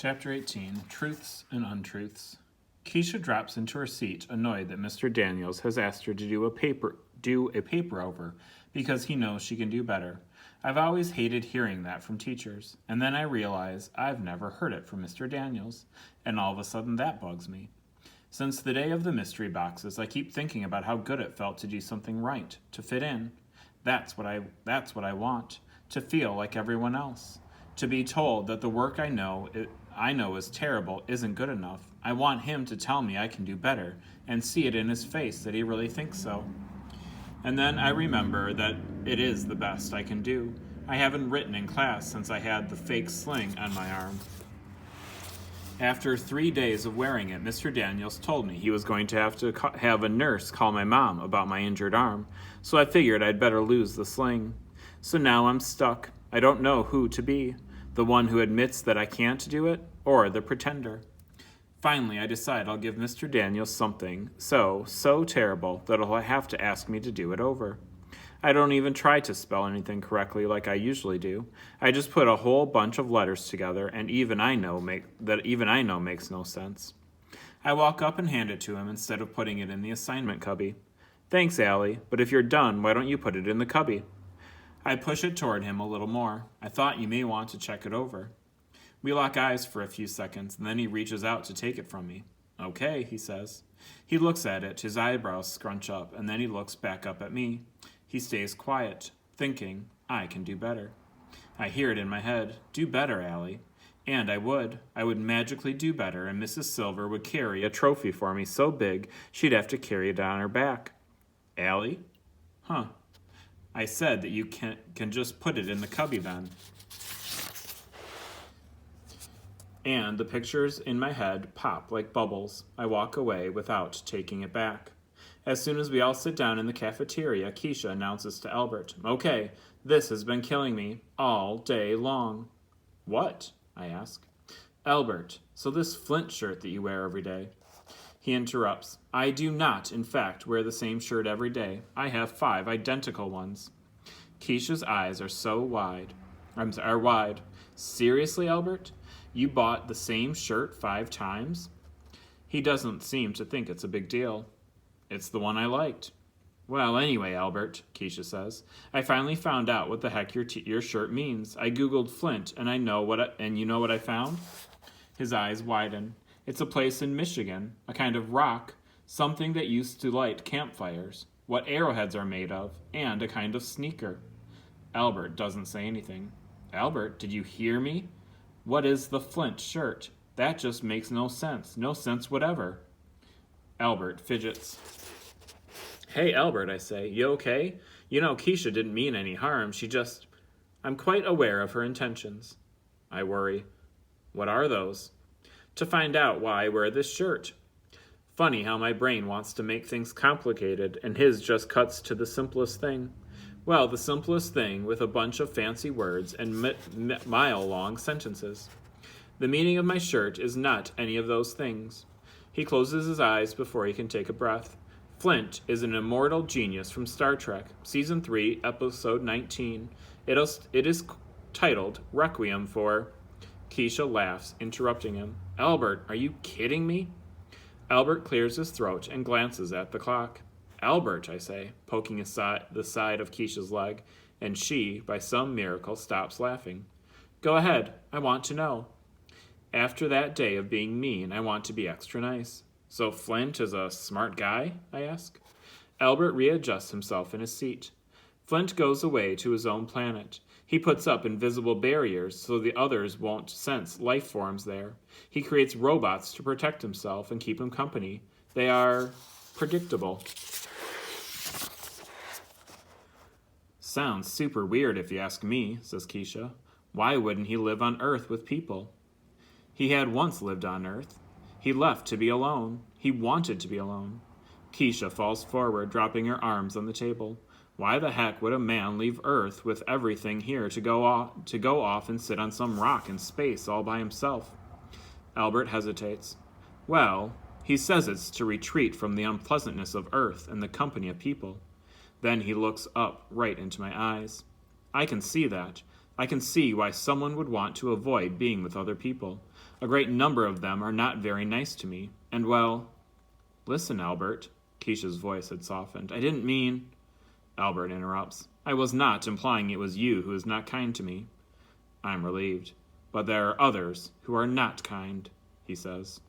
Chapter 18, Truths and Untruths. Keisha drops into her seat, annoyed that Mr. Daniels has asked her to do a paper over because he knows she can do better. I've always hated hearing that from teachers, and then I realize I've never heard it from Mr. Daniels, and all of a sudden that bugs me. Since the day of the mystery boxes, I keep thinking about how good it felt to do something right, to fit in. That's what I want, to feel like everyone else. To be told that the work I know is terrible isn't good enough. I want him to tell me I can do better and see it in his face that he really thinks so. And then I remember that it is the best I can do. I haven't written in class since I had the fake sling on my arm. After 3 days of wearing it, Mr. Daniels told me he was going to have a nurse call my mom about my injured arm, so I figured I'd better lose the sling. So now I'm stuck. I don't know who to be, the one who admits that I can't do it, or the pretender. Finally, I decide I'll give Mr. Daniels something so terrible that he'll have to ask me to do it over. I don't even try to spell anything correctly like I usually do. I just put a whole bunch of letters together, and even I know makes no sense. I walk up and hand it to him instead of putting it in the assignment cubby. Thanks, Allie, but if you're done, why don't you put it in the cubby? I push it toward him a little more. I thought you may want to check it over. We lock eyes for a few seconds, and then he reaches out to take it from me. Okay, he says. He looks at it, his eyebrows scrunch up, and then he looks back up at me. He stays quiet, thinking, I can do better. I hear it in my head, do better, Allie. And I would magically do better, and Mrs. Silver would carry a trophy for me so big she'd have to carry it on her back. Allie? Huh. I said that you can just put it in the cubby then. And the pictures in my head pop like bubbles. I walk away without taking it back. As soon as we all sit down in the cafeteria, Keisha announces to Albert, Okay, this has been killing me all day long. What? I ask. Albert, so this Flint shirt that you wear every day. He interrupts. I do not, in fact, wear the same shirt every day. I have 5 identical ones. Keisha's eyes are wide. Seriously, Albert? You bought the same shirt 5 times? He doesn't seem to think it's a big deal. It's the one I liked. Well, anyway, Albert, Keisha says, I finally found out what the heck your shirt means. I Googled Flint, and you know what I found? His eyes widen. It's a place in Michigan, a kind of rock, something that used to light campfires, what arrowheads are made of, and a kind of sneaker. Albert doesn't say anything. Albert, did you hear me? What is the Flint shirt? That just makes no sense whatever. Albert fidgets. Hey, Albert, I say, you okay? You know, Keisha didn't mean any harm. I'm quite aware of her intentions. I worry. What are those? To find out why I wear this shirt. Funny how my brain wants to make things complicated, and his just cuts to the simplest thing. Well, the simplest thing with a bunch of fancy words and mile-long sentences. The meaning of my shirt is not any of those things. He closes his eyes before he can take a breath. Flint is an immortal genius from Star Trek, Season 3, Episode 19. It is titled Requiem for... Keisha laughs, interrupting him. Albert, are you kidding me? Albert clears his throat and glances at the clock. Albert, I say, poking the side of Keisha's leg, and she, by some miracle, stops laughing. Go ahead, I want to know. After that day of being mean, I want to be extra nice. So Flint is a smart guy? I ask. Albert readjusts himself in his seat. Flint goes away to his own planet. He puts up invisible barriers so the others won't sense life forms there. He creates robots to protect himself and keep him company. They are predictable. Sounds super weird if you ask me, says Keisha. Why wouldn't he live on Earth with people? He had once lived on Earth. He left to be alone. He wanted to be alone. Keisha falls forward, dropping her arms on the table. Why the heck would a man leave Earth with everything here to go off and sit on some rock in space all by himself? Albert hesitates. Well, he says it's to retreat from the unpleasantness of Earth and the company of people. Then he looks up right into my eyes. I can see that. I can see why someone would want to avoid being with other people. A great number of them are not very nice to me, and well... Listen, Albert. Keisha's voice had softened. I didn't mean... Albert interrupts. I was not implying it was you who is not kind to me. I'm relieved. But there are others who are not kind, he says.